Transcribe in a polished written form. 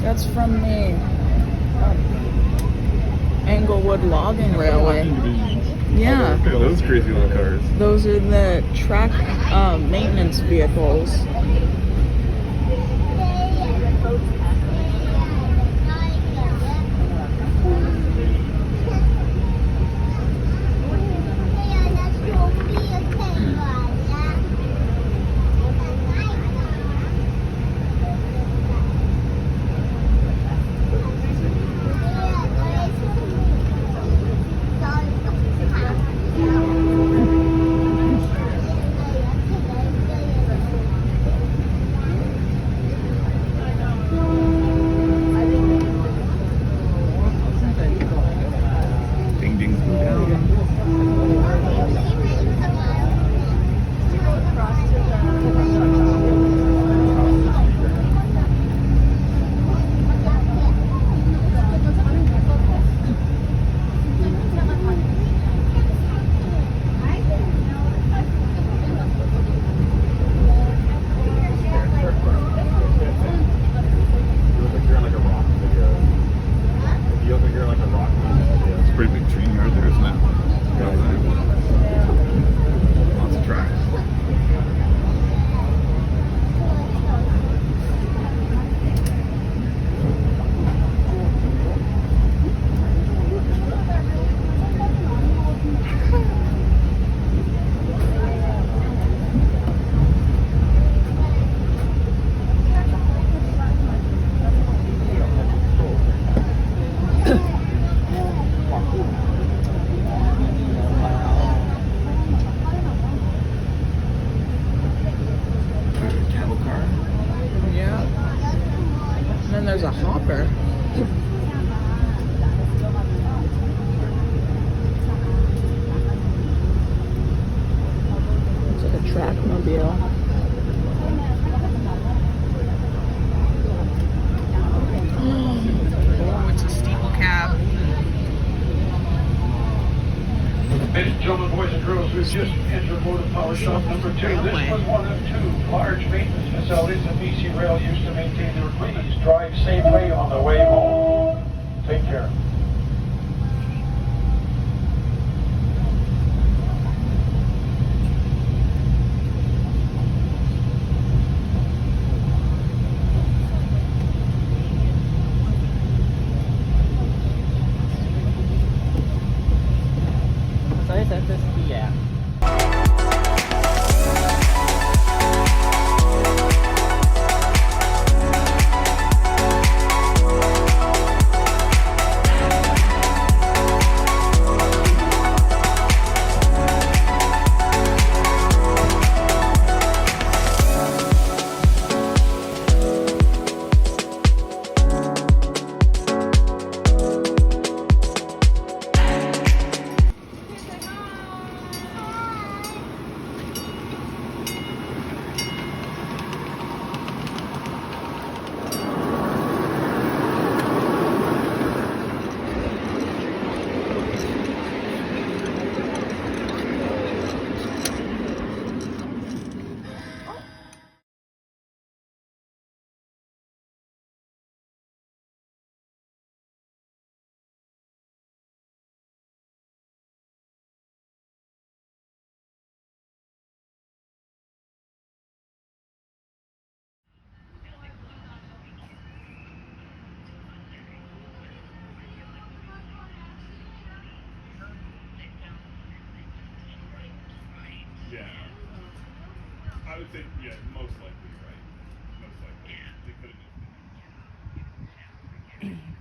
That's from the Englewood Logging Railway. Yeah. Look at those crazy little cars. Those are the track maintenance vehicles. Ding dings go down. It's a pretty big train yard there, isn't it? Lots of tracks. Cattle car. Yeah. And then there's a hopper. It's like a trackmobile. Oh, it's a steeple cab. Ladies and gentlemen, boys and girls, we've just entered Motor Power Shop number 2. This was one of 2 large maintenance facilities that BC Rail used to maintain their employees. Drive safely on the way home. Take care. Yeah. I would say, yeah, most likely, right? Most likely. They could have just been.